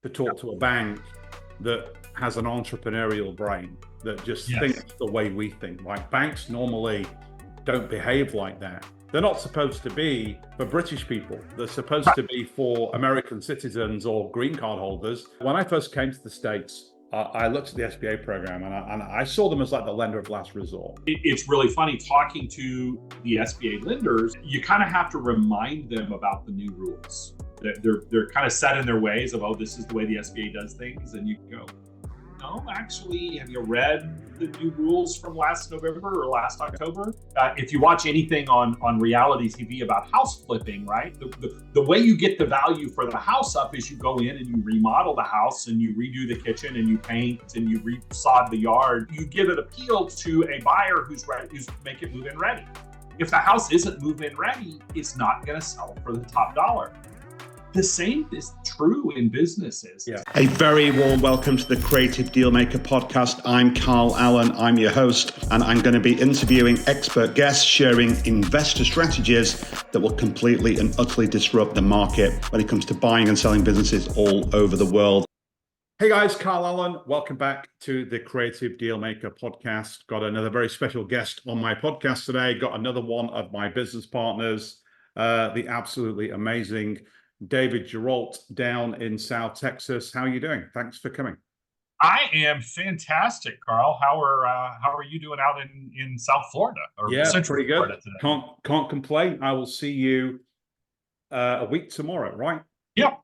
to talk to a bank that has an entrepreneurial brain, that just Yes. thinks the way we think. Like, banks normally don't behave like that. They're not supposed to be for British people. They're supposed to be for American citizens or green card holders. When I first came to the States, I looked at the SBA program and I saw them as like the lender of last resort. It's really funny talking to the SBA lenders. You kind of have to remind them about the new rules. They're kind of set in their ways of, oh, this is the way the SBA does things. And you go, no, actually, have you read the new rules from last November or last October? If you watch anything on reality TV about house flipping, right? The way you get the value for the house up is you go in and you remodel the house and you redo the kitchen and you paint and you resod the yard. You give it appeal to a buyer who's ready, who's make it move-in ready. If the house isn't move-in ready, it's not going to sell for the top dollar. The same is true in businesses. Yeah. A very warm welcome to the Creative Dealmaker podcast. I'm Carl Allen, I'm your host, and I'm going to be interviewing expert guests sharing investor strategies that will completely and utterly disrupt the market when it comes to buying and selling businesses all over the world. Hey guys, Carl Allen. Welcome back to the Creative Dealmaker podcast. Got another very special guest on my podcast today. Got another one of my business partners, the absolutely amazing David Girault down in South Texas. How are you doing? Thanks for coming. I am fantastic, Carl. How are you doing out in South Florida or Central pretty good. Florida today? Can't complain. I will see you a week tomorrow, right? Yep.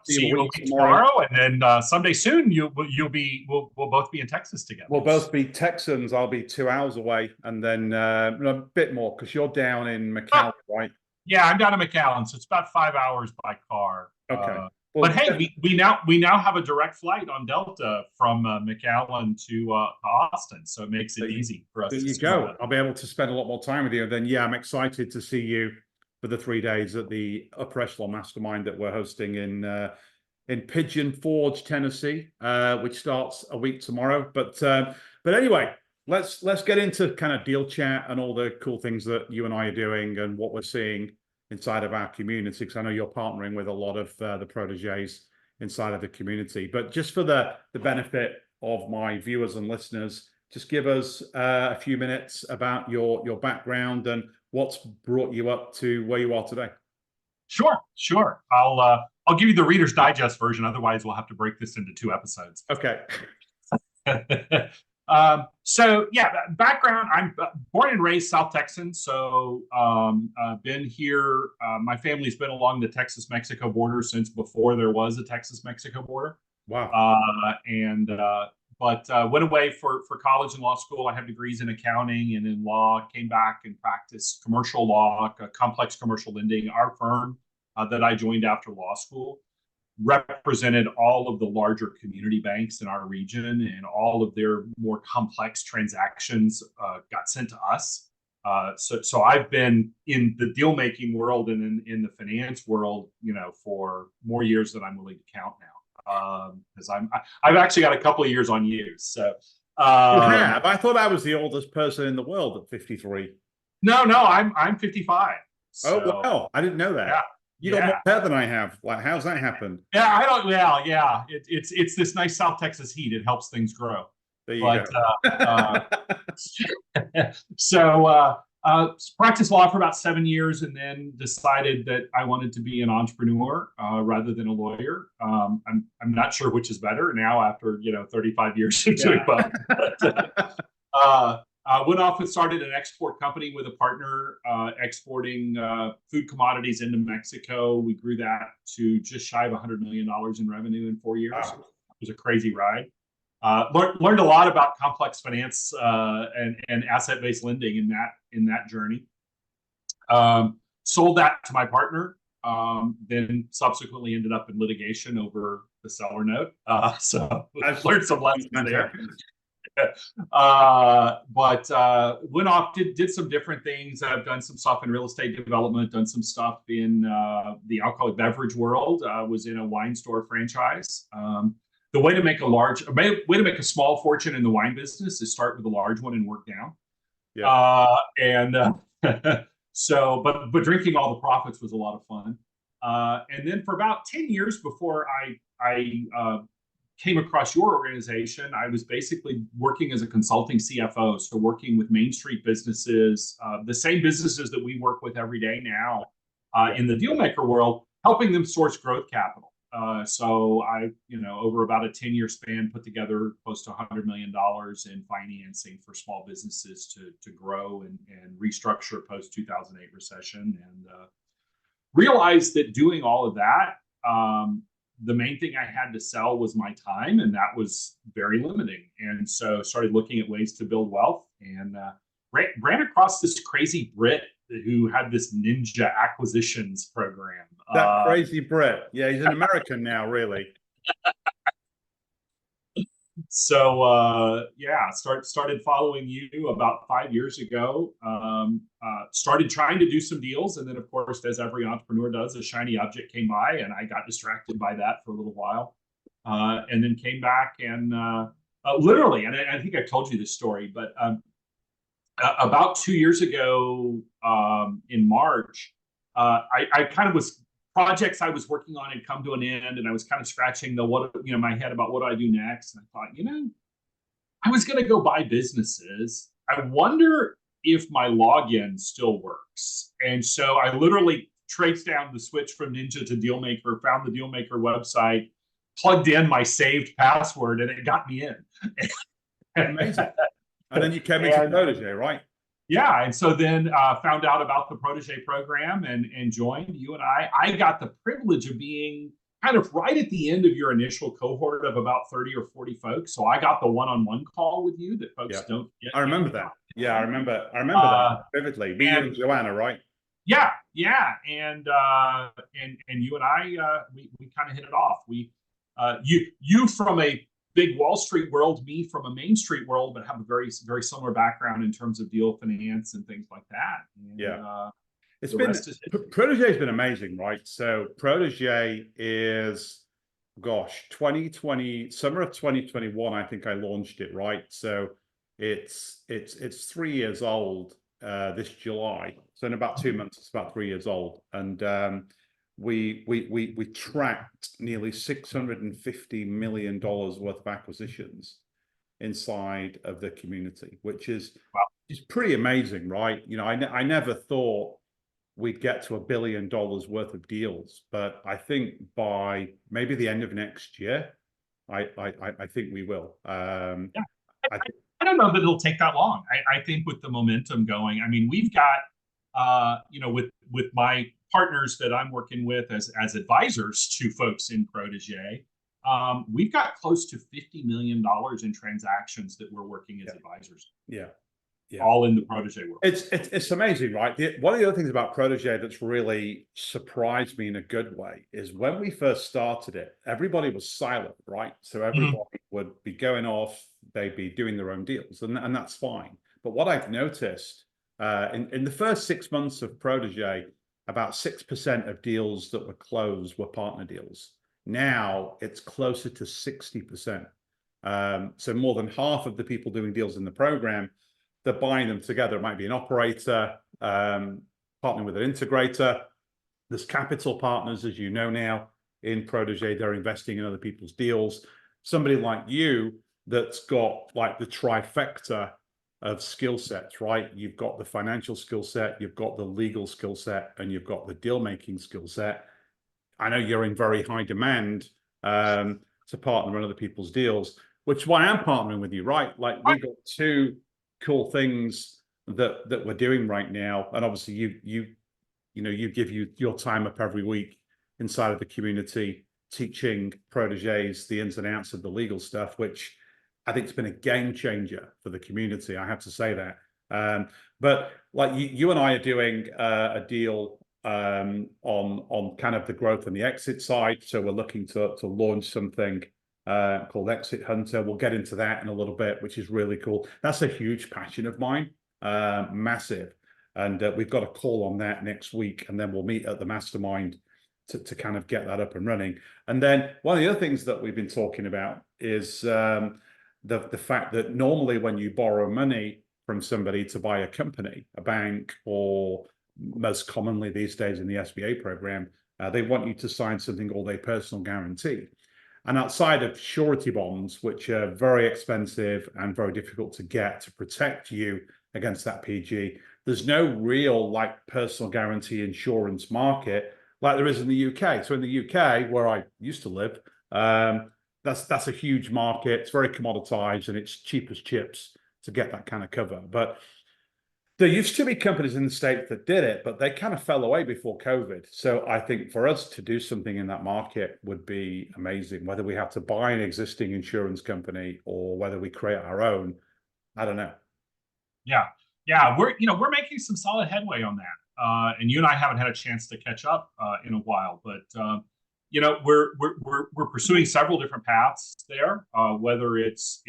See you a week tomorrow, and then someday soon we'll both be in Texas together. We'll both be Texans. I'll be 2 hours away, and then a bit more because you're down in McAllen, right? Yeah, I'm down in McAllen, so it's about 5 hours by car. Okay. But hey, we now have a direct flight on Delta from McAllen to Austin, so it makes it easy for us. There you go. I'll be able to spend a lot more time with you. And then, yeah, I'm excited to see you for the 3 days at the Upper Echelon Mastermind that we're hosting in Pigeon Forge, Tennessee, which starts a week tomorrow. But anyway, let's get into kind of deal chat and all the cool things that you and I are doing and what we're seeing inside of our community, because I know you're partnering with a lot of the proteges inside of the community. But just for the benefit of my viewers and listeners, just give us a few minutes about your background and what's brought you up to where you are today. Sure. I'll give you the Reader's Digest version. Otherwise, we'll have to break this into 2 episodes. Okay. So yeah, background, I'm born and raised South Texan. So been here, my family's been along the Texas-Mexico border since before there was a Texas-Mexico border. Wow. But went away for college and law school. I have degrees in accounting and in law, came back and practiced commercial law, complex commercial lending. Our firm that I joined after law school represented all of the larger community banks in our region, and all of their more complex transactions got sent to us. So I've been in the deal making world and in the finance world, for more years than I'm willing to count now. Because I've actually got a couple of years on you. So You have? I thought I was the oldest person in the world at 53. No, I'm 55. So, oh wow, I didn't know that. Yeah. You got more hair than I have. Like, how's that happened? Yeah, I don't. Yeah. It's this nice South Texas heat. It helps things grow. There you go. So practiced law for about 7 years, and then decided that I wanted to be an entrepreneur rather than a lawyer. I'm not sure which is better now after 35 years of doing both. Went off and started an export company with a partner, exporting food commodities into Mexico. We grew that to just shy of $100 million in revenue in 4 years. Wow. It was a crazy ride. Learned a lot about complex finance and asset-based lending in that journey. Sold that to my partner. Then subsequently ended up in litigation over the seller note. So I've learned some lessons there. But went off, did some different things. I've done some stuff in real estate development, done some stuff in the alcoholic beverage world. Was in a wine store franchise. The way to make a small fortune in the wine business is start with a large one and work down. Yeah. So, but drinking all the profits was a lot of fun. And then for about 10 years before I came across your organization, I was basically working as a consulting CFO, so working with Main Street businesses, the same businesses that we work with every day now in the Dealmaker world, helping them source growth capital. So I, over about a 10-year span, put together close to $100 million in financing for small businesses to grow and restructure post 2008 recession, and realized that doing all of that, the main thing I had to sell was my time, and that was very limiting. And so started looking at ways to build wealth, and ran across this crazy Brit who had this ninja acquisitions program. That crazy Brit. Yeah, he's an American now, really. So started following you about 5 years ago. Started trying to do some deals, and then of course, as every entrepreneur does, a shiny object came by, and I got distracted by that for a little while, and then came back and literally, and I think I told you this story, but about 2 years ago, in March, I kind of was. Projects I was working on had come to an end, and I was kind of scratching my head about what do I do next. And I thought, I was going to go buy businesses. I wonder if my login still works. And so I literally traced down the switch from Ninja to Dealmaker, found the Dealmaker website, plugged in my saved password, and it got me in. Amazing. And then you came into Protégé, right? Yeah, and so then found out about the Protégé program and joined you and I got the privilege of being kind of right at the end of your initial cohort of about 30 or 40 folks. So I got the one-on-one call with you that folks don't get. I remember that. Yeah, I remember that vividly. Me and Joanna, right? Yeah. And you and I we kind of hit it off. You from a big Wall Street world, me from a Main Street world, but have a very, very similar background in terms of deal finance and things like that. And, it's been Protégé has been amazing, right? So Protégé is, 2020, summer of 2021, I think I launched it, right? So it's 3 years old this July. So in about 2 months, it's about 3 years old, and we tracked nearly $650 million worth of acquisitions inside of the community, which is pretty amazing, right? I never thought we'd get to $1 billion worth of deals, but I think by maybe the end of next year, I think we will. I don't know that it'll take that long. I think with the momentum going, I mean, we've got with my partners that I'm working with as advisors to folks in Protégé, we've got close to $50 million in transactions that we're working as advisors. Yeah. All in the Protégé world. It's amazing, right? One of the other things about Protégé that's really surprised me in a good way is when we first started it, everybody was silent, right? So everybody would be going off, they'd be doing their own deals, and that's fine. But what I've noticed in the first 6 months of Protégé, about 6% of deals that were closed were partner deals. Now it's closer to 60%. So more than half of the people doing deals in the program, they're buying them together. It might be an operator, partnering with an integrator. There's capital partners, as you know now, in Protégé. They're investing in other people's deals. Somebody like you that's got like the trifecta of skill sets, right? You've got the financial skill set, you've got the legal skill set, and you've got the deal making skill set. I know you're in very high demand to partner on other people's deals, which is why I'm partnering with you, right? Like we've got two cool things that we're doing right now, and obviously you give your time up every week inside of the community, teaching Protégés the ins and outs of the legal stuff, which I think it's been a game changer for the community. I have to say that. But like you and I are doing a deal on kind of the growth and the exit side. So we're looking to launch something called Exit Hunter. We'll get into that in a little bit, which is really cool. That's a huge passion of mine, massive. And we've got a call on that next week, and then we'll meet at the mastermind to kind of get that up and running. And then one of the other things that we've been talking about is the fact that normally when you borrow money from somebody to buy a company, a bank, or most commonly these days in the SBA program, They want you to sign something called a personal guarantee. And outside of surety bonds, which are very expensive and very difficult to get to protect you against that PG, there's no real like personal guarantee insurance market like there is in the UK. So in the UK, where I used to live, that's a huge market. It's very commoditized and it's cheap as chips to get that kind of cover. But there used to be companies in the States that did it, but they kind of fell away before COVID. So I think for us to do something in that market would be amazing. Whether we have to buy an existing insurance company or whether we create our own, I don't know. Yeah, we're making some solid headway on that. And you and I haven't had a chance to catch up in a while, but we're pursuing several different paths there. Whether it's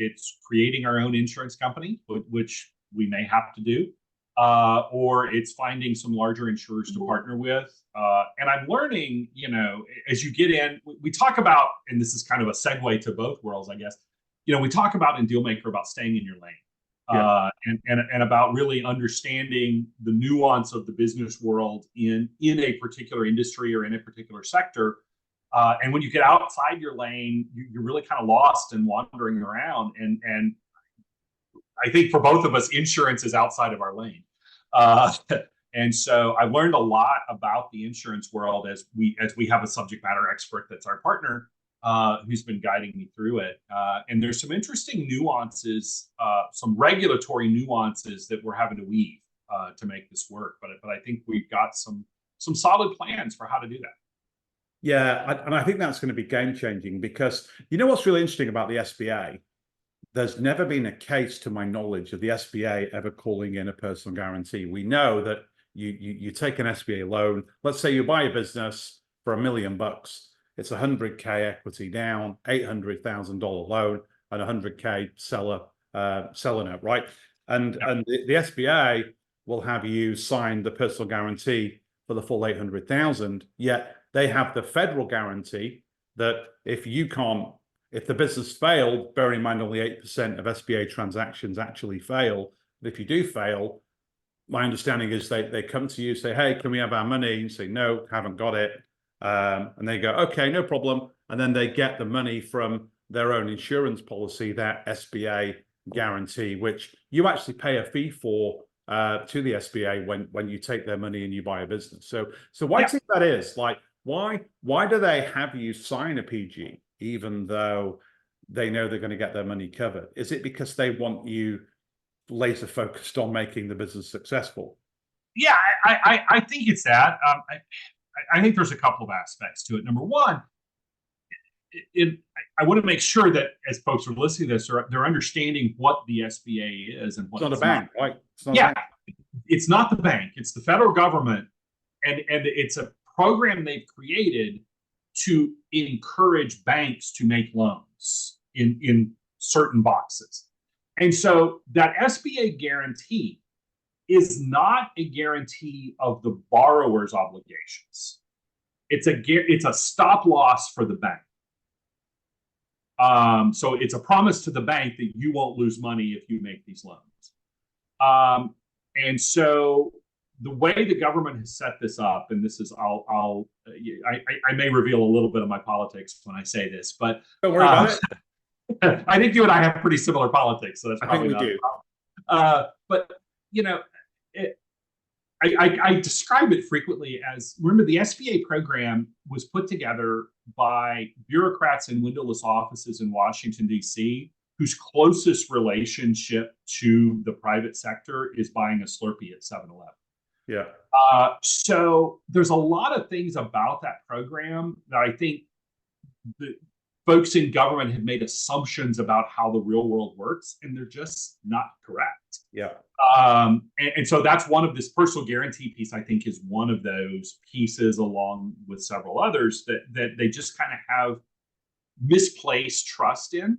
creating our own insurance company, which we may have to do. Or it's finding some larger insurers to partner with. And I'm learning, as you get in, we talk about, and this is kind of a segue to both worlds, I guess, we talk about in Dealmaker about staying in your lane, and about really understanding the nuance of the business world in a particular industry or in a particular sector. And when you get outside your lane, you're really kind of lost and wandering around. And I think for both of us, insurance is outside of our lane. And so I learned a lot about the insurance world as we have a subject matter expert that's our partner, who's been guiding me through it. And there's some interesting nuances, some regulatory nuances that we're having to weave to make this work. But I think we've got some solid plans for how to do that. Yeah, and I think that's going to be game changing because what's really interesting about the SBA? There's never been a case, to my knowledge, of the SBA ever calling in a personal guarantee. We know that you take an SBA loan. Let's say you buy a business for $1 million. It's $100K equity down, $800,000 loan, and $100K seller note, right? And the SBA will have you sign the personal guarantee for the full $800,000. Yet they have the federal guarantee that if the business failed, bear in mind only 8% of SBA transactions actually fail. But if you do fail, my understanding is they come to you, say, hey, can we have our money? And you say, no, haven't got it. And they go, okay, no problem. And then they get the money from their own insurance policy, that SBA guarantee, which you actually pay a fee for to the SBA when you take their money and you buy a business. So why do you think that is? Like, why do they have you sign a PG? Even though they know they're going to get their money covered? Is it because they want you laser focused on making the business successful? Yeah, I think it's that. I think there's a couple of aspects to it. Number one, I want to make sure that as folks are listening to this, they're understanding what the SBA is and what it's not a bank, right? It's not the bank. It's the federal government, and it's a program they've created to encourage banks to make loans in certain boxes. And so that SBA guarantee is not a guarantee of the borrower's obligations. It's a stop loss for the bank. So it's a promise to the bank that you won't lose money if you make these loans. And so the way the government has set this up, and this is, I may reveal a little bit of my politics when I say this, but don't worry about it. I think you and I have pretty similar politics, so that's probably not a problem. But I describe it frequently as, remember, the SBA program was put together by bureaucrats in windowless offices in Washington, D.C., whose closest relationship to the private sector is buying a Slurpee at 7-Eleven. Yeah. So there's a lot of things about that program that I think the folks in government have made assumptions about how the real world works, and they're just not correct. Yeah. And so that's one of this personal guarantee piece, I think, is one of those pieces, along with several others that they just kind of have misplaced trust in.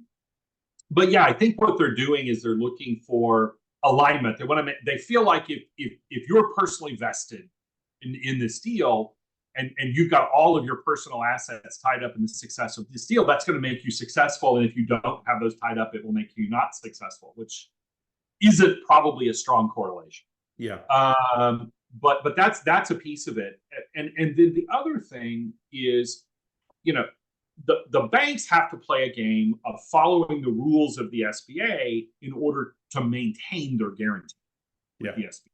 But yeah, I think what they're doing is they're looking for alignment. They feel like if you're personally vested in this deal, and you've got all of your personal assets tied up in the success of this deal, that's going to make you successful. And if you don't have those tied up, it will make you not successful, which isn't probably a strong correlation. Yeah. but that's a piece of it. And then the other thing is, the banks have to play a game of following the rules of the SBA in order to maintain their guarantee with the SBA.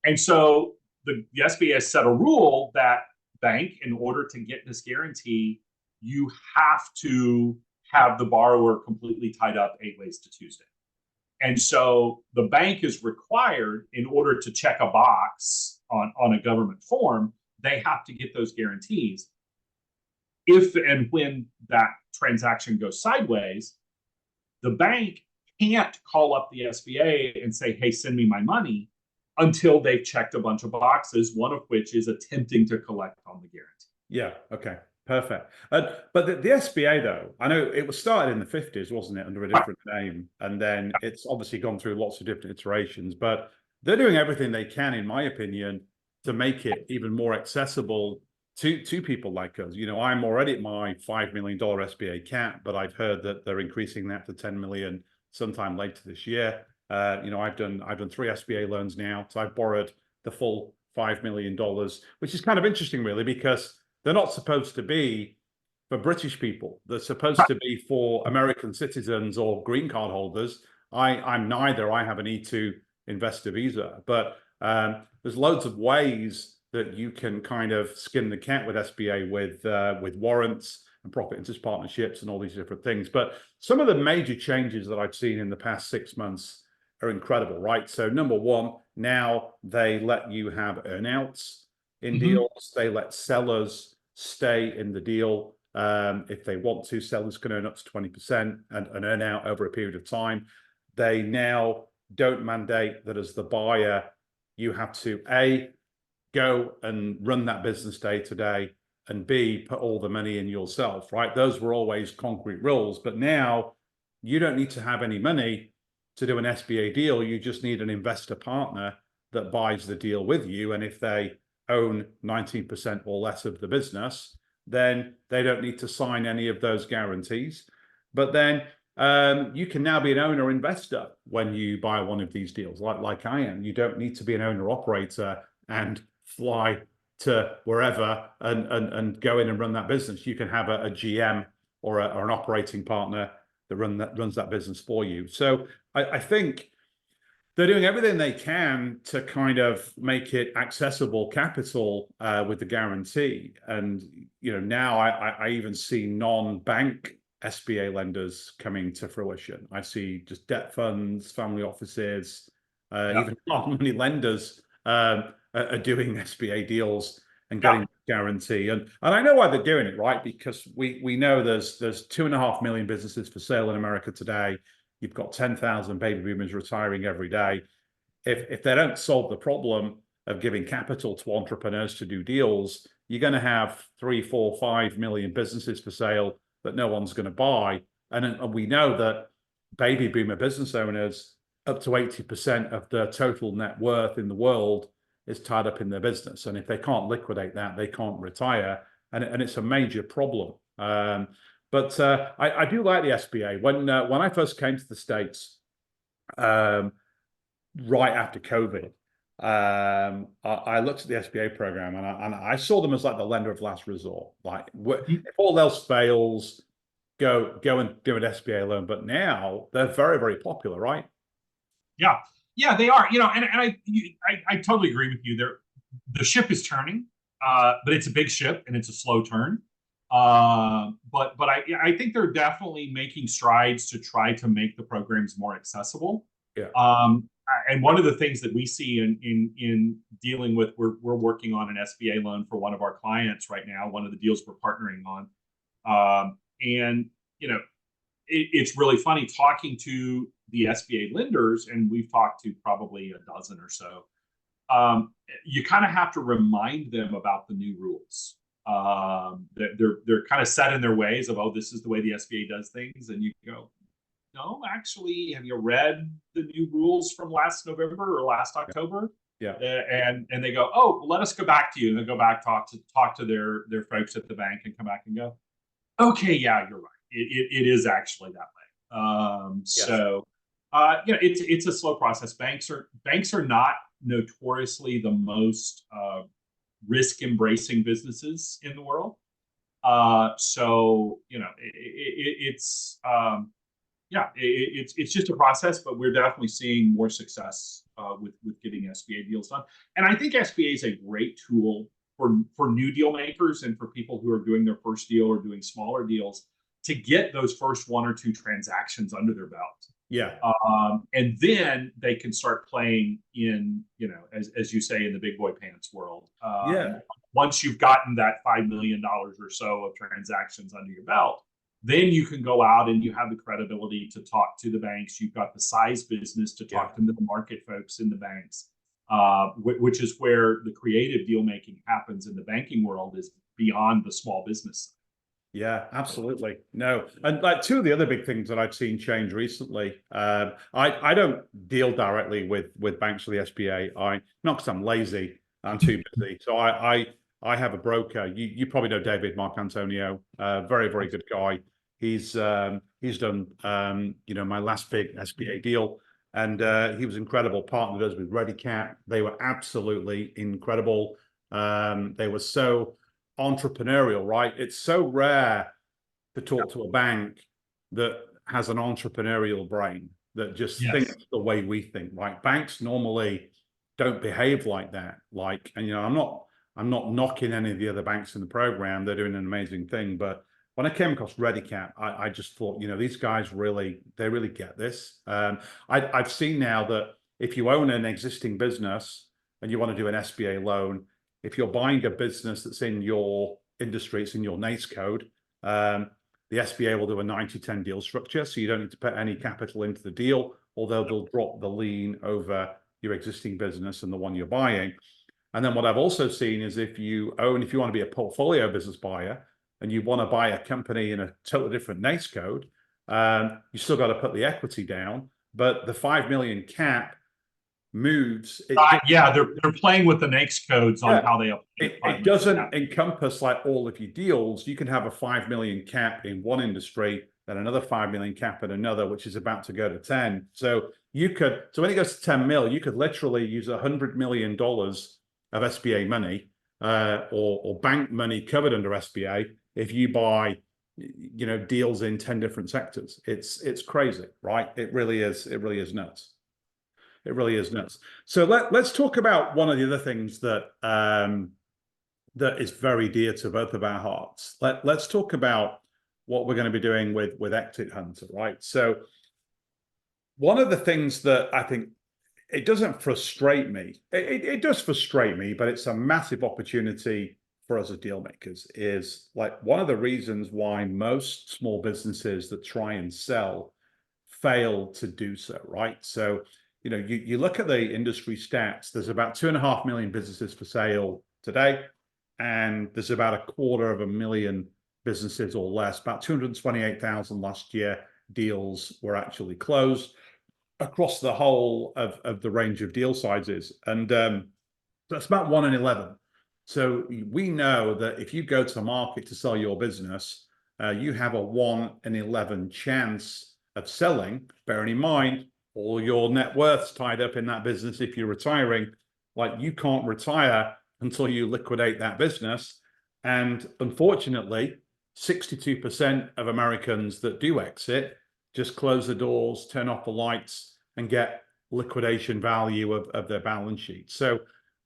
And so the SBA has set a rule that bank, in order to get this guarantee, you have to have the borrower completely tied up 8 ways to Tuesday. And so the bank is required, in order to check a box on a government form, they have to get those guarantees. If and when that transaction goes sideways, the bank can't call up the SBA and say, hey, send me my money, until they've checked a bunch of boxes, one of which is attempting to collect on the guarantee. Yeah, okay, perfect. But the SBA, though, I know it was started in the 50s, wasn't it, under a different name? And then it's obviously gone through lots of different iterations, but they're doing everything they can, in my opinion, to make it even more accessible to people like us. I'm already at my $5 million SBA cap, but I've heard that they're increasing that to 10 million sometime later this year. I've done 3 SBA loans now, so I've borrowed the full $5 million, which is kind of interesting, really, because they're not supposed to be for British people. They're supposed to be for American citizens or green card holders. I'm neither. I have an E2 investor visa, but there's loads of ways that you can kind of skin the cat with SBA, with warrants and profit interest partnerships and all these different things. But some of the major changes that I've seen in the past 6 months are incredible, right? So number one, now they let you have earnouts in deals. They let sellers stay in the deal if they want to. Sellers can earn up to 20% and earn out over a period of time. They now don't mandate that as the buyer, you have to A, go and run that business day to day, and B, put all the money in yourself, right? Those were always concrete rules, but now you don't need to have any money to do an SBA deal. You just need an investor partner that buys the deal with you. And if they own 19% or less of the business, then they don't need to sign any of those guarantees. But then you can now be an owner investor when you buy one of these deals, like I am. You don't need to be an owner operator and fly to wherever and go in and run that business. You can have a GM or an operating partner that runs that business for you. So I think they're doing everything they can to kind of make it accessible capital with the guarantee. And now I even see non-bank SBA lenders coming to fruition. I see just debt funds, family offices, even non-money lenders are doing SBA deals and getting guarantee. And I know why they're doing it, right? Because we know there's 2.5 million businesses for sale in America today. You've got 10,000 baby boomers retiring every day. If they don't solve the problem of giving capital to entrepreneurs to do deals, you're going to have 3, 4, 5 million businesses for sale that no one's going to buy. And we know that baby boomer business owners, up to 80% of the total net worth in the world is tied up in their business. And if they can't liquidate that, they can't retire. And it's a major problem. But I do like the SBA. When I first came to the States, right after COVID, I looked at the SBA program and I saw them as like the lender of last resort. Like if all else fails, go and do an SBA loan. But now they're very, very popular, right? Yeah, they are. And I totally agree with you. The ship is turning, but it's a big ship and it's a slow turn. But I think they're definitely making strides to try to make the programs more accessible. Yeah. And one of the things that we see in dealing with, we're working on an SBA loan for one of our clients right now. One of the deals we're partnering on, and it's really funny talking to the SBA lenders, and we've talked to probably a dozen or so. You kind of have to remind them about the new rules. They're kind of set in their ways of, oh, this is the way the SBA does things, and you go, no, actually, have you read the new rules from last November or last October? Yeah. And they go, oh, well, let us go back to you, and they go back talk to their folks at the bank and come back and go, okay, yeah, you're right. It is actually that way. So it's a slow process. Banks are not notoriously the most risk-embracing businesses in the world. So it's just a process, but we're definitely seeing more success with getting SBA deals done. And I think SBA is a great tool for new deal makers and for people who are doing their first deal or doing smaller deals to get those first 1 or 2 transactions under their belt. Yeah. And then they can start playing in, as you say, in the big boy pants world. Once you've gotten that $5 million or so of transactions under your belt, then you can go out and you have the credibility to talk to the banks. You've got the size business to talk to the market folks in the banks, which is where the creative deal making happens in the banking world, is beyond the small business. Yeah, absolutely. No. And like 2 of the other big things that I've seen change recently, I don't deal directly with banks or the SBA. Not because I'm lazy, I'm too busy. So I have a broker. You probably know David Marcantonio, very, very good guy. He's done my last big SBA deal, and he was incredible. Partnered us with ReadyCap. They were absolutely incredible. They were so entrepreneurial, right? It's so rare to talk to a bank that has an entrepreneurial brain, that just thinks the way we think, right? Banks normally don't behave like that. And I'm not knocking any of the other banks in the program. They're doing an amazing thing. But when I came across ReadyCap, I just thought, these guys really get this. I've seen now that if you own an existing business and you want to do an SBA loan, if you're buying a business that's in your industry, it's in your NAICS code, the SBA will do a 90-10 deal structure. So you don't need to put any capital into the deal, although they'll drop the lien over your existing business and the one you're buying. And then what I've also seen is if you want to be a portfolio business buyer and you want to buy a company in a totally different NAICS code, you still got to put the equity down. But the 5 million cap moves. They're playing with the NAICS codes on how they apply. It doesn't encompass like all of your deals. You can have a 5 million cap in one industry, then another 5 million cap in another, which is about to go to 10. So when it goes to 10 mil, you could literally use $100 million of SBA money or bank money covered under SBA if you buy deals in 10 different sectors. It's crazy, right? It really is nuts. It really is nuts. So let's talk about one of the other things that that is very dear to both of our hearts. Let's talk about what we're going to be doing with Exit Hunter, right? So one of the things that I think, it doesn't frustrate me. It does frustrate me, but it's a massive opportunity for us as deal makers. Is like one of the reasons why most small businesses that try and sell fail to do so, right? So you look at the industry stats, there's about 2.5 million businesses for sale today, and there's about 250,000 businesses or less. About 228,000 last year deals were actually closed across the whole of the range of deal sizes. And that's about 1 in 11. So we know that if you go to market to sell your business, you have a 1 in 11 chance of selling, bearing in mind all your net worth's tied up in that business. If you're retiring, like you can't retire until you liquidate that business. And unfortunately, 62% of Americans that do exit just close the doors, turn off the lights, and get liquidation value of their balance sheet. So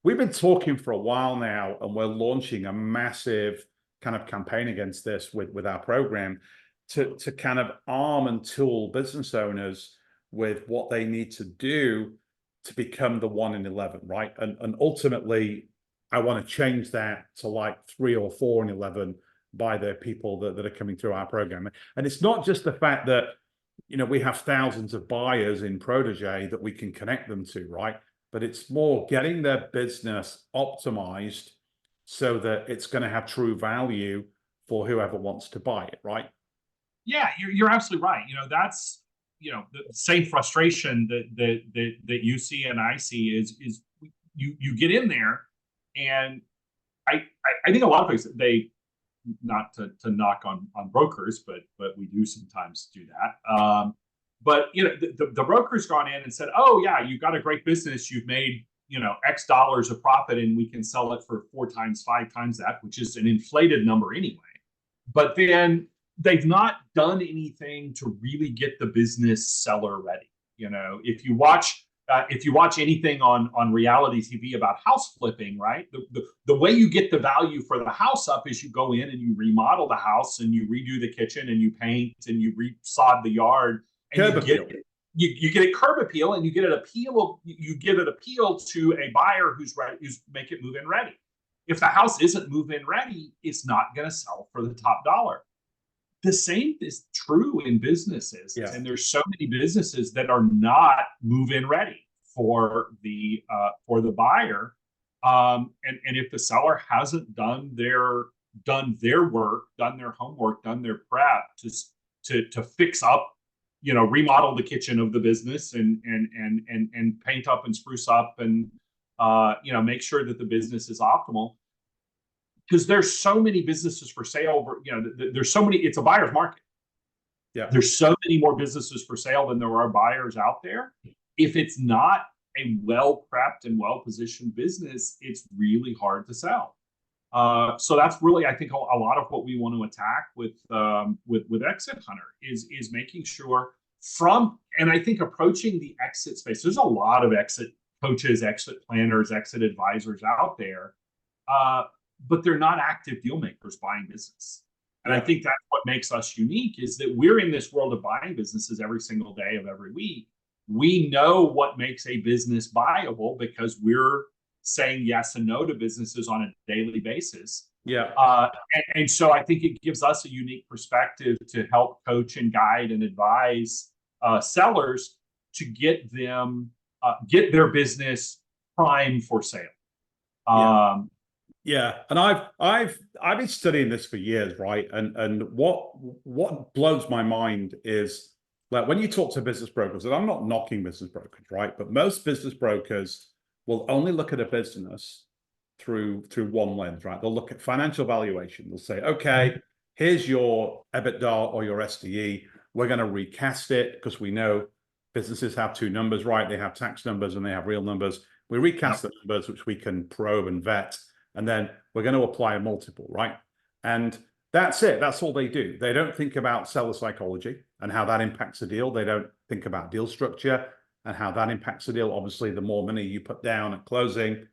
we've been talking for a while now, and we're launching a massive kind of campaign against this with our program to kind of arm and tool business owners with what they need to do to become the 1 in 11, right? And ultimately, I want to change that to like 3 or 4 in 11 by the people that are coming through our program. And it's not just the fact that, we have thousands of buyers in Protégé that we can connect them to, right? But it's more getting their business optimized so that it's going to have true value for whoever wants to buy it, right? Yeah, you're absolutely right. That's the same frustration that you see and I see is you get in there, and I think a lot of folks, they, not to knock on brokers, but we do sometimes do that. But the broker's gone in and said, oh yeah, you've got a great business, you've made X dollars of profit and we can sell it for 4 times, 5 times that, which is an inflated number anyway. But then they've not done anything to really get the business seller ready. If you watch anything on reality TV about house flipping, right? The way you get the value for the house up is you go in and you remodel the house and you redo the kitchen and you paint and you resod the yard and you get a curb appeal and you get an appeal to a buyer who's make it move-in ready. If the house isn't move-in ready, it's not going to sell for the top dollar. The same is true in businesses, and there's so many businesses that are not move-in ready for the buyer, and if the seller hasn't done their work, done their homework, done their prep to fix up, remodel the kitchen of the business and paint up and spruce up and make sure that the business is optimal. Because there's so many businesses for sale, there's so many, it's a buyer's market. Yeah. There's so many more businesses for sale than there are buyers out there. If it's not a well-prepped and well-positioned business, it's really hard to sell. So that's really, I think, a lot of what we want to attack with Exit Hunter is making sure and I think approaching the exit space. There's a lot of exit coaches, exit planners, exit advisors out there. But they're not active deal makers buying business. And I think that's what makes us unique is that we're in this world of buying businesses every single day of every week. We know what makes a business viable because we're saying yes and no to businesses on a daily basis. And so I think it gives us a unique perspective to help coach and guide and advise sellers to get their business primed for sale. And I've been studying this for years, right? And what blows my mind is, like, when you talk to business brokers, and I'm not knocking business brokers, right? But most business brokers will only look at a business through one lens, right? They'll look at financial valuation. They'll say, okay, here's your EBITDA or your SDE. We're going to recast it because we know businesses have 2 numbers, right? They have tax numbers and they have real numbers. We recast the numbers, which we can probe and vet. And then we're going to apply a multiple, right? And that's it. That's all they do. They don't think about seller psychology and how that impacts a deal. They don't think about deal structure and how that impacts a deal. Obviously, the more money you put down at closing,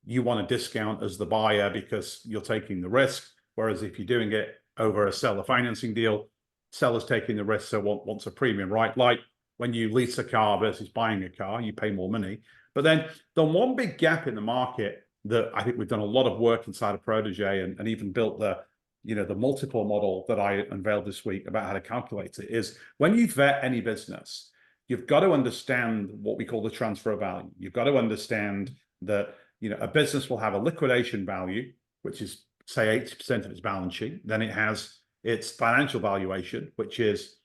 you want a discount as the buyer because you're taking the risk. Whereas if you're doing it over a seller financing deal, seller's taking the risk, so wants a premium, right? Like when you lease a car versus buying a car, you pay more money. But then the one big gap in the market that I think we've done a lot of work inside of Protege and even built the multiple model that I unveiled this week about how to calculate it is when you vet any business, you've got to understand what we call the transfer value. You've got to understand that, a business will have a liquidation value, which is say 80% of its balance sheet. Then it has its financial valuation, which is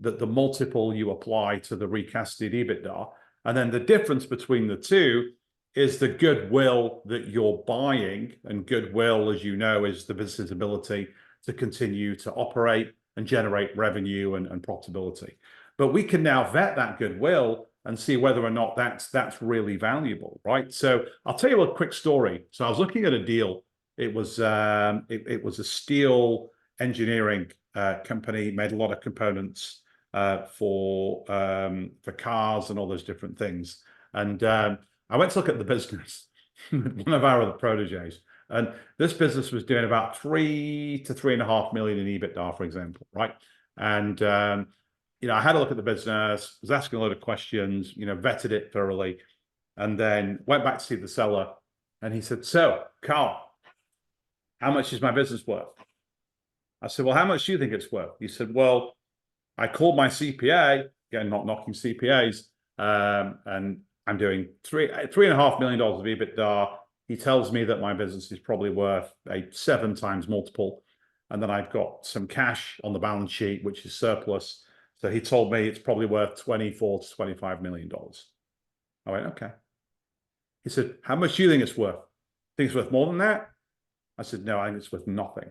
the multiple you apply to the recasted EBITDA. And then the difference between the two is the goodwill that you're buying. And goodwill, as you know, is the business's ability to continue to operate and generate revenue and profitability. But we can now vet that goodwill and see whether or not that's really valuable, right? So I'll tell you a quick story. So I was looking at a deal. It was it was a steel engineering company, made a lot of components for cars and all those different things. And I went to look at the business, one of our other proteges, and this business was doing about 3 to 3.5 million in EBITDA, for example, right? And I had a look at the business, was asking a lot of questions, vetted it thoroughly, and then went back to see the seller, and he said, "So, Carl, how much is my business worth?" I said, "Well, how much do you think it's worth?" He said, "Well, I called my CPA, again, not knocking CPAs, and I'm doing $3.5 million of EBITDA. He tells me that my business is probably worth a 7 times multiple. And then I've got some cash on the balance sheet, which is surplus. So he told me it's probably worth $24 to $25 million. I went, okay. He said, "How much do you think it's worth? Think it's worth more than that?" I said, "No, I think it's worth nothing."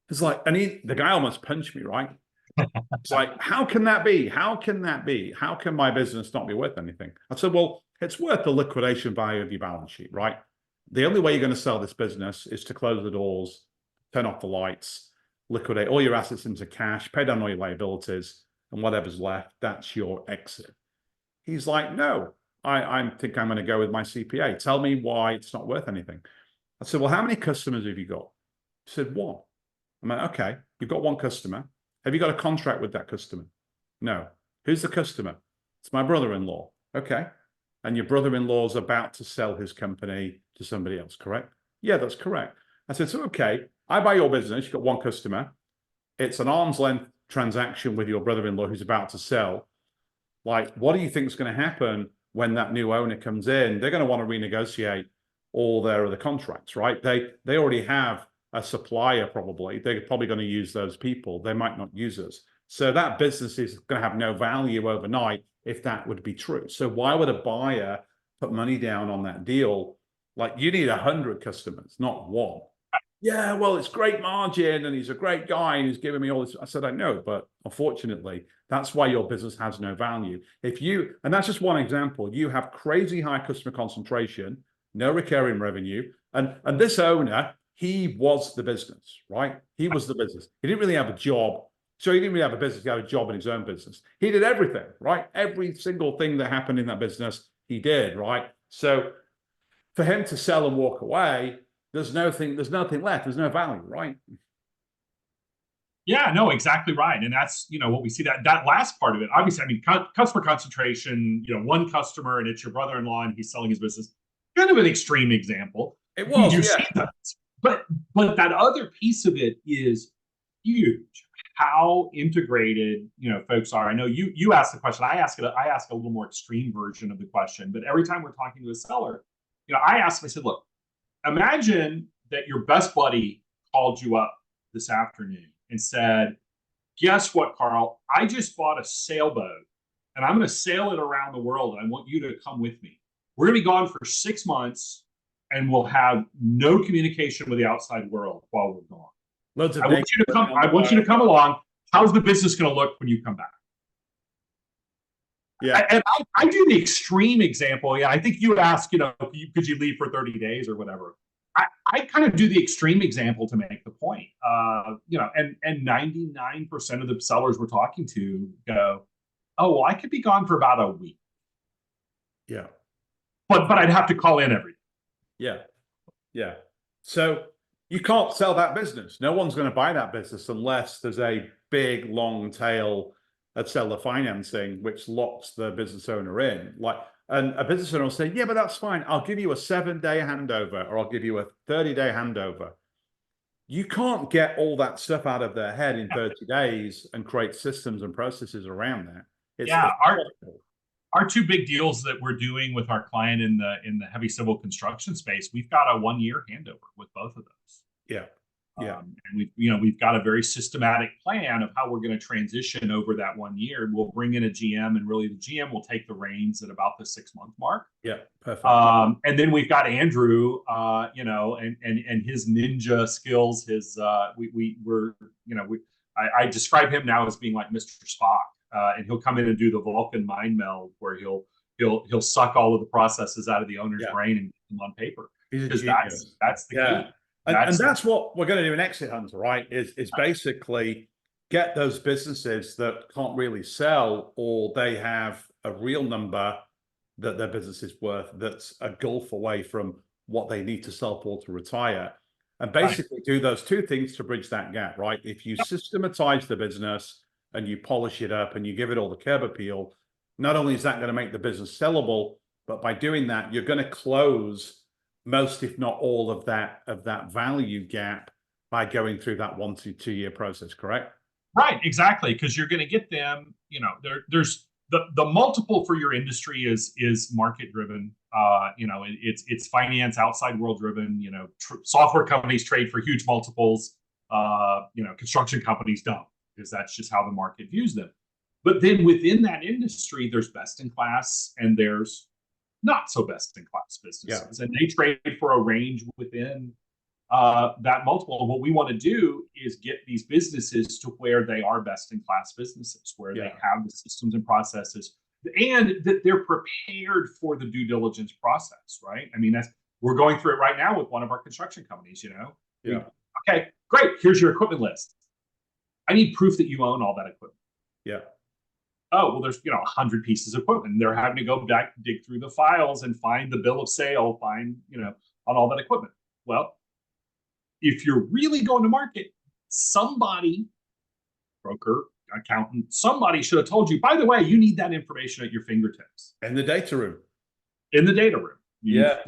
It's like, and the guy almost punched me, right? It's like, how can that be? How can that be? How can my business not be worth anything? I said, "Well, It's worth the liquidation value of your balance sheet, right? The only way you're going to sell this business is to close the doors, turn off the lights, liquidate all your assets into cash, pay down all your liabilities, and whatever's left, that's your exit. He's like, no, I think I'm going to go with my CPA. Tell me why it's not worth anything. I said, well, how many customers have you got? He said, one. I'm like, okay, you've got one customer. Have you got a contract with that customer? No. Who's the customer? It's my brother-in-law. Okay. And your brother-in-law's about to sell his company to somebody else, correct? Yeah, that's correct. I said, so okay, I buy your business, you've got one customer. It's an arm's length transaction with your brother-in-law who's about to sell. Like, what do you think is going to happen when that new owner comes in? They're going to want to renegotiate all their other contracts, right? They already have a supplier probably. They're probably going to use those people. They might not use us. So that business is going to have no value overnight if that would be true. So why would a buyer put money down on that deal? Like, you need 100 customers, not one. Yeah, well, it's great margin and he's a great guy and he's giving me all this. I said, I know, but unfortunately, that's why your business has no value. And that's just one example, you have crazy high customer concentration, no recurring revenue. And this owner, he was the business, right? He was the business. He didn't really have a job. So he didn't really have a business, he had a job in his own business. He did everything, right? Every single thing that happened in that business, he did, right? So for him to sell and walk away, there's nothing left. There's no value, right? Yeah, no, exactly right. And that's, what we see that last part of it. Obviously, I mean, customer concentration, one customer and it's your brother-in-law and he's selling his business. Kind of an extreme example. It was, you yeah. see that. But that other piece of it is huge. How integrated, folks are. I know you asked the question. I ask a little more extreme version of the question, but every time we're talking to a seller, I said, look, imagine that your best buddy called you up this afternoon and said, guess what, Carl? I just bought a sailboat and I'm going to sail it around the world. And I want you to come with me. We're going to be gone for 6 months and we'll have no communication with the outside world while we're gone. I want you to come along. How's the business going to look when you come back? Yeah. And I do the extreme example. Yeah, I think you asked, could you leave for 30 days or whatever? I kind of do the extreme example to make the point. And 99% of the sellers we're talking to go, oh, well, I could be gone for about a week. Yeah. But I'd have to call in every day. Yeah. Yeah. So you can't sell that business. No one's going to buy that business unless there's a big long tail of seller financing, which locks the business owner in. And a business owner will say, yeah, but that's fine. I'll give you a 7-day handover, or I'll give you a 30-day handover. You can't get all that stuff out of their head in 30 days and create systems and processes around that. Our two big deals that we're doing with our client in the heavy civil construction space, we've got a 1-year handover with both of those. Yeah. Yeah. And we've got a very systematic plan of how we're going to transition over that 1 year. We'll bring in a GM, and really the GM will take the reins at about the 6-month mark. Yeah, perfect. And then we've got Andrew, and his ninja skills. I describe him now as being like Mr. Spock, and he'll come in and do the Vulcan mind meld, where he'll suck all of the processes out of the owner's brain and get them on paper. Because that's the key. And that's what we're going to do in Exit Hunter, right? Is basically get those businesses that can't really sell, or they have a real number that their business is worth that's a gulf away from what they need to sell for to retire, and basically do those two things to bridge that gap, right? If you systematize the business and you polish it up and you give it all the curb appeal, not only is that going to make the business sellable, but by doing that, you're going to close most, if not all, of that value gap by going through that 1 to 2 year process, correct? Right, exactly, because you're going to get them. There's the multiple for your industry is market driven. It's finance, outside world driven. Software companies trade for huge multiples. Construction companies don't, because that's just how the market views them. But then within that industry, there's best in class and there's not so best in class businesses, and they trade for a range within that multiple. And what we want to do is get these businesses to where they are best in class businesses, where they have the systems and processes. and that they're prepared for the due diligence process, right? I mean, we're going through it right now with one of our construction companies. Yeah. Okay, great. Here's your equipment list. I need proof that you own all that equipment. Yeah. Oh, well, there's 100 pieces of equipment. And they're having to go back, dig through the files, and find the bill of sale, find on all that equipment. Well, if you're really going to market, somebody, broker, accountant, somebody should have told you, by the way, you need that information at your fingertips. In the data room. In the data room. You Yeah.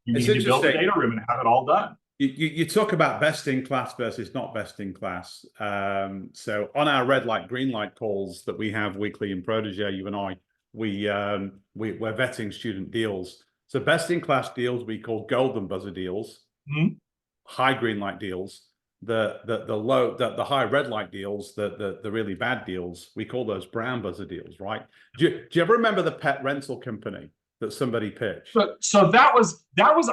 need to build the data room and have it all done. You talk about best in class versus not best in class. So on our red light, green light calls that we have weekly in Protégé, you and I, we're vetting student deals. So best in class deals we call golden buzzer deals, high green light deals, the high red light deals, the really bad deals, we call those brown buzzer deals, right? Do you ever remember the pet rental company that somebody pitched? So that was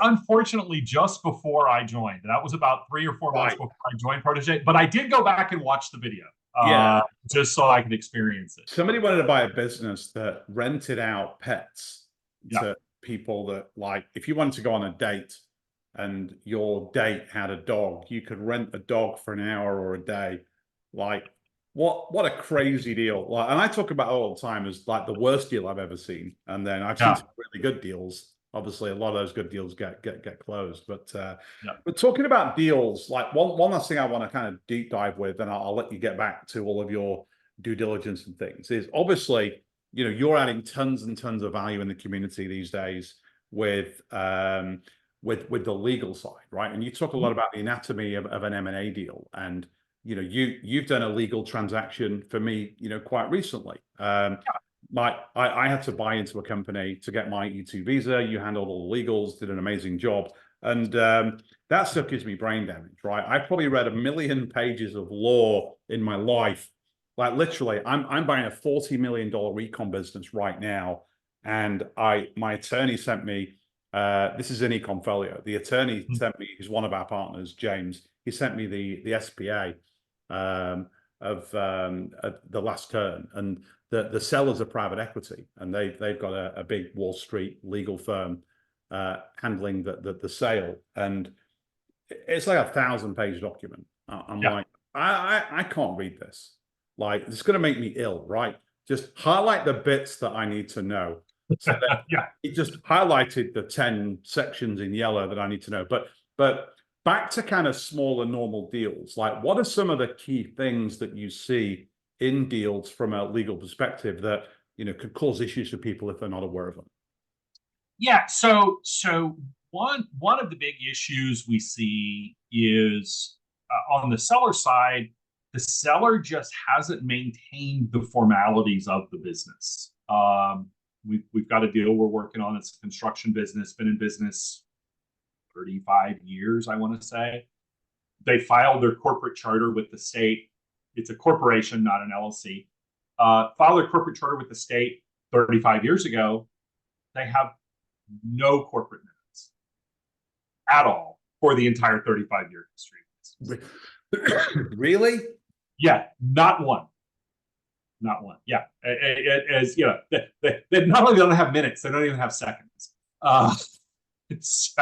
unfortunately just before I joined. That was about 3 or 4 months before I joined Protégé. But I did go back and watch the video, just so I could experience it. Somebody wanted to buy a business that rented out pets to people that, like, if you wanted to go on a date and your date had a dog, you could rent a dog for an hour or a day. Like, what a crazy deal. Like, and I talk about it all the time as like the worst deal I've ever seen. And then I've seen some really good deals. Obviously, a lot of those good deals get closed. But talking about deals, like one last thing I want to kind of deep dive with, and I'll let you get back to all of your due diligence and things, is obviously, you're adding tons and tons of value in the community these days with the legal side, right? And you talk a lot about the anatomy of an M&A deal, and you've done a legal transaction for me, quite recently. I had to buy into a company to get my E2 visa. You handled all the legals, did an amazing job, and that stuff gives me brain damage, right? I probably read 1 million pages of law in my life. Like, literally, I'm buying a $40 million recon business right now, and my attorney sent me. This is in econ folio. The attorney sent me, who's one of our partners, James. He sent me the SPA of the last turn, and the sellers are private equity, and they've got a big Wall Street legal firm handling the sale, and it's like a 1,000-page document. I'm like, I can't read this. Like, it's going to make me ill, right? Just highlight the bits that I need to know. So it just highlighted the 10 sections in yellow that I need to know. But back to kind of smaller normal deals, like, what are some of the key things that you see in deals from a legal perspective that could cause issues for people if they're not aware of them? Yeah. So one of the big issues we see is on the seller side, the seller just hasn't maintained the formalities of the business. We've got a deal we're working on. It's a construction business, been in business 35 years, I want to say. They filed their corporate charter with the state. It's a corporation, not an LLC. Filed their corporate charter with the state 35 years ago. They have no corporate minutes at all for the entire 35-year history. Really? Yeah, not one. Not one. Yeah, as they not only don't have minutes, they don't even have seconds. It's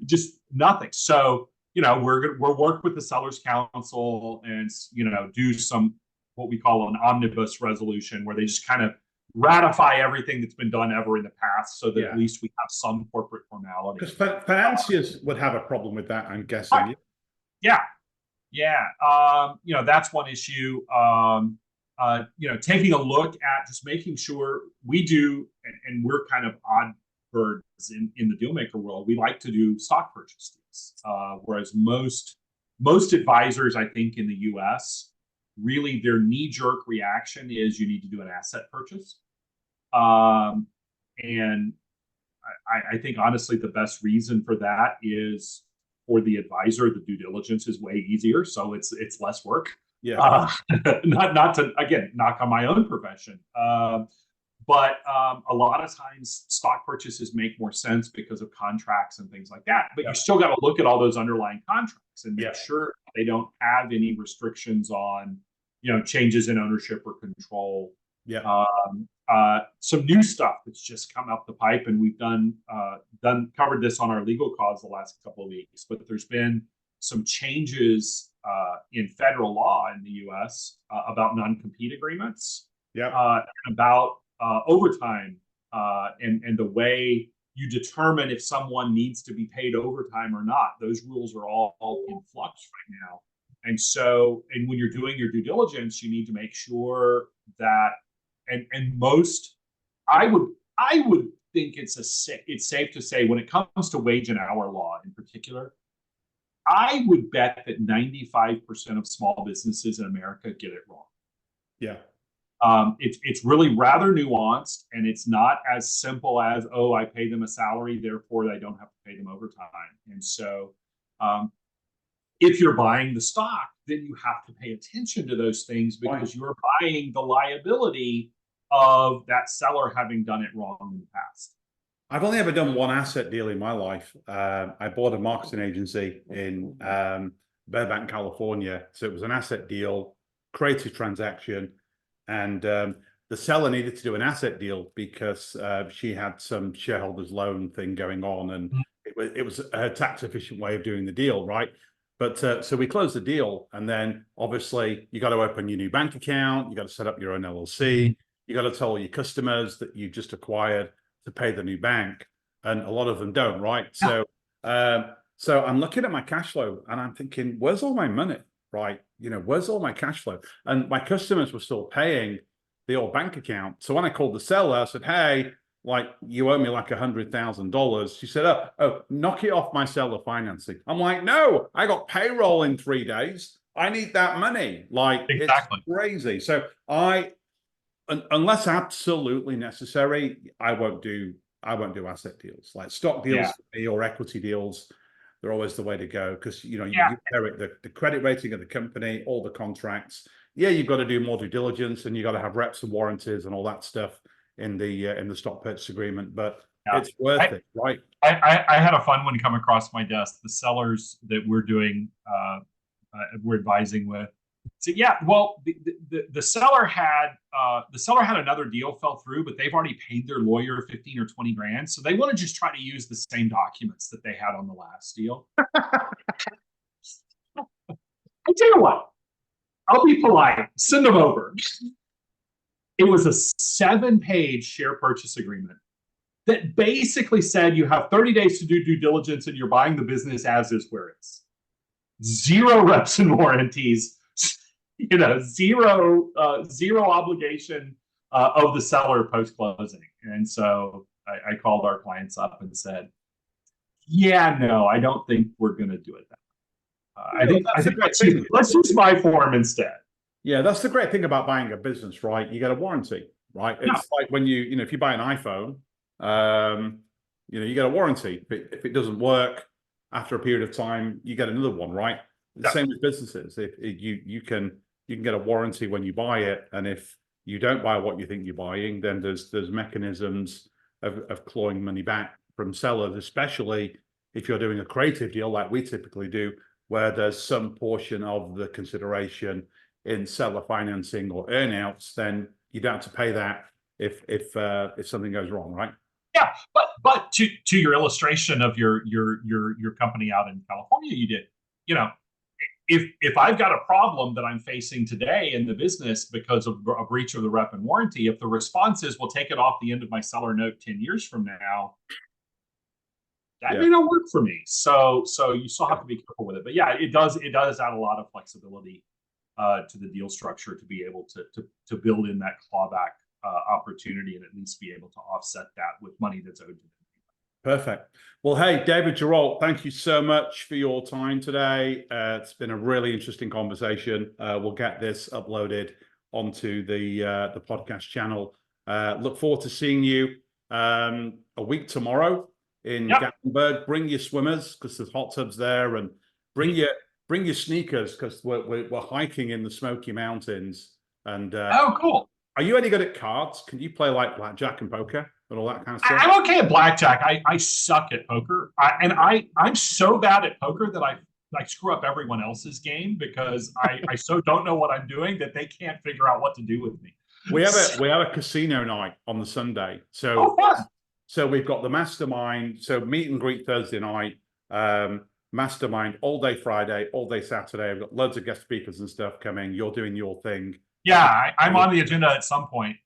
just nothing. So we're work with the sellers council and do some what we call an omnibus resolution, where they just kind of ratify everything that's been done ever in the past, so that at least we have some corporate formality. Because financiers would have a problem with that, I'm guessing. Yeah. That's one issue. Taking a look at just making sure we do, and we're kind of odd birds in the Dealmaker world. We like to do stock purchase deals, whereas most advisors, I think, in the U.S., really their knee-jerk reaction is you need to do an asset purchase. And I think honestly the best reason for that is for the advisor, the due diligence is way easier, so it's less work. Yeah. Not to, again, knock on my own profession, but a lot of times stock purchases make more sense because of contracts and things like that. But you still got to look at all those underlying contracts and make sure they don't have any restrictions on changes in ownership or control. some new stuff that's just come up the pipe, and we've covered this on our legal cause the last couple of weeks. But there's been some changes in federal law in the U.S. About non-compete agreements, about overtime, and the way you determine if someone needs to be paid overtime or not. Those rules are all in flux right now. And so, and when you're doing your due diligence, you need to make sure that, and most, I would think it's safe to say, when it comes to wage and hour law in particular, I would bet that 95% of small businesses in America get it wrong. Yeah. It's really rather nuanced, and it's not as simple as, oh, I pay them a salary, therefore I don't have to pay them overtime. And so if you're buying the stock, then you have to pay attention to those things, because you're buying the liability of that seller having done it wrong in the past. I've only ever done one asset deal in my life. I bought a marketing agency in Burbank, California. So it was an asset deal, creative transaction. And the seller needed to do an asset deal because she had some shareholders loan thing going on, and it was a tax efficient way of doing the deal, right? But so we closed the deal, and then obviously you got to open your new bank account, you got to set up your own LLC, you got to tell your customers that you just acquired to pay the new bank, and a lot of them don't, right? So so I'm looking at my cash flow and I'm thinking, where's all my money? Right, where's all my cash flow? And my customers were still paying the old bank account. So when I called the seller, I said, hey, like, you owe me like $100,000. She said, oh, knock it off my seller financing. I'm like, no, I got payroll in 3 days. I need that money. Like, exactly. It's crazy. So unless absolutely necessary, I won't do asset deals. Like stock deals or equity deals, they're always the way to go, because you inherit the credit rating of the company, all the contracts. Yeah, you've got to do more due diligence, and you got to have reps and warranties and all that stuff in the stock purchase agreement. But it's worth it, right? I had a fun one come across my desk. The sellers that we're advising with said, yeah, well, the seller had another deal fell through, but they've already paid their lawyer 15 or 20 grand. So they want to just try to use the same documents that they had on the last deal. I tell you what, I'll be polite, send them over. It was a 7-page share purchase agreement that basically said you have 30 days to do due diligence and you're buying the business as is where it is. 0 reps and warranties. Zero obligation of the seller post closing. And so I called our clients up and said, yeah, no, I don't think we're going to do it that way. I think let's use my form instead. Yeah, that's the great thing about buying a business, right? You get a warranty, right? It's like when if you buy an iPhone, you get a warranty. If it doesn't work after a period of time, you get another one, right? The same with businesses. You can get a warranty when you buy it, and if you don't buy what you think you're buying, then there's mechanisms of clawing money back from sellers, especially if you're doing a creative deal like we typically do, where there's some portion of the consideration in seller financing or earnouts. Then you don't have to pay that if something goes wrong, right? Yeah, but to your illustration of your company out in California, you did, if I've got a problem that I'm facing today in the business because of a breach of the rep and warranty, if the response is, we'll take it off the end of my seller note 10 years from now, that may not work for me. So you still have to be careful with it. But yeah, it does add a lot of flexibility to the deal structure to be able to build in that clawback opportunity, and at least be able to offset that with money that's owed to them. Perfect. Well, hey, David Girault, thank you so much for your time today. It's been a really interesting conversation. We'll get this uploaded onto the podcast channel. Look forward to seeing you a week tomorrow in Gatlinburg. Bring your swimmers, because there's hot tubs there, and bring your sneakers, because we're hiking in the Smoky Mountains. And oh, cool. Are you any good at cards? Can you play like blackjack and poker and all that kind of stuff? I'm okay at blackjack. I suck at poker. I'm so bad at poker that I screw up everyone else's game, because I so don't know what I'm doing that they can't figure out what to do with me. We have a casino night on the Sunday. So fun. so we've got the mastermind. So meet and greet Thursday night. Mastermind all day Friday, all day Saturday. I've got loads of guest speakers and stuff coming. You're doing your thing. Yeah, I'm on the agenda at some point.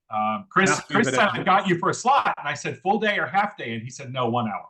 Chris Nothing said, I got you for a slot. And I said, full day or half day? And he said, no, 1 hour.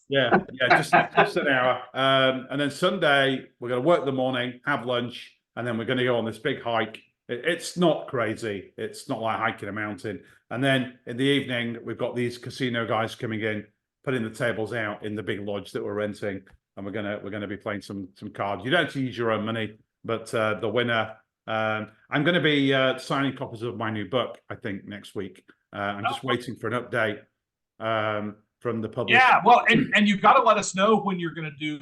Yeah, just an hour. And then Sunday, we're going to work the morning, have lunch, and then we're going to go on this big hike. It's not crazy. It's not like hiking a mountain. And then in the evening, we've got these casino guys coming in, putting the tables out in the big lodge that we're renting, and we're gonna be playing some cards. You don't have to use your own money, but the winner. I'm going to be signing copies of my new book, I think, next week. I'm just waiting for an update from the publisher. Yeah, well, and you've got to let us know when you're going to do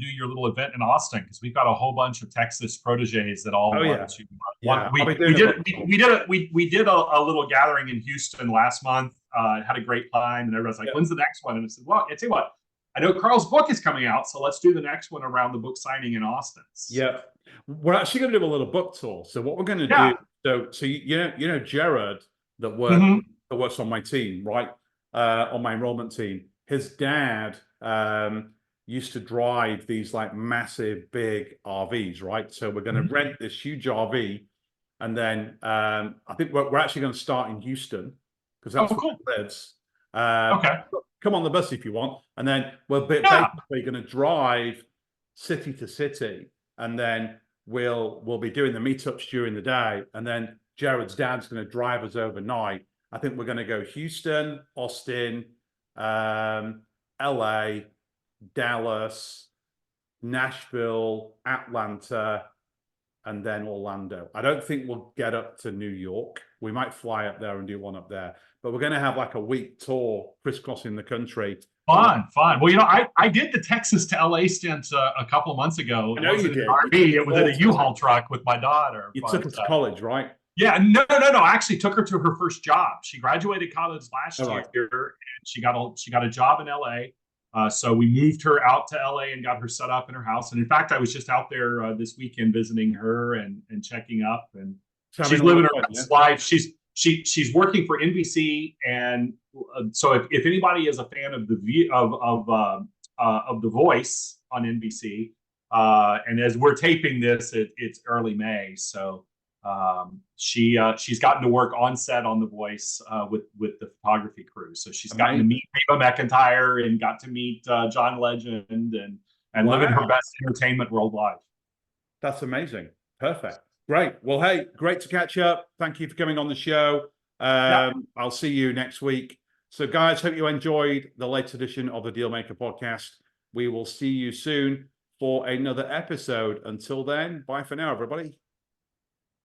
your little event in Austin, because we've got a whole bunch of Texas proteges that all want to. We did a little gathering in Houston last month. Had a great time, and everybody's like, "When's the next one?" And I said, "Well, I tell you what, I know Carl's book is coming out, so let's do the next one around the book signing in Austin." Yeah, we're actually going to do a little book tour. So what we're going to do, so you know Jared that works on my team, right? On my enrollment team, his dad used to drive these like massive big RVs, right? So we're going to rent this huge RV, and then I think we're actually going to start in Houston because that's where he lives. Okay. Come on the bus if you want, and then we're basically going to drive city to city, and then we'll be doing the meetups during the day, and then Jared's dad's going to drive us overnight. I think we're going to go Houston, Austin, LA, Dallas, Nashville, Atlanta, and then Orlando. I don't think we'll get up to New York. We might fly up there and do one up there, but we're going to have like a week tour crisscrossing the country. Fun. Well, I did the Texas to LA stint a couple of months ago. I know you did. RV. It was in a U-Haul truck with my daughter. You took her to college, right? Yeah, no. I actually took her to her first job. She graduated college last year, and she got a job in LA. So we moved her out to LA and got her set up in her house. And in fact, I was just out there this weekend visiting her and checking up. And she's living her best life. She's working for NBC, and so if anybody is a fan of The Voice on NBC, and as we're taping this, it's early May, so. She's gotten to work on set on The Voice with the photography crew. So she's gotten to meet Reba McEntire and got to meet John Legend and living her best entertainment worldwide. That's amazing. Perfect. Great. Well, hey, great to catch up. Thank you for coming on the show. I'll see you next week. So guys, hope you enjoyed the latest edition of the Dealmaker podcast. We will see you soon for another episode. Until then, bye for now, everybody.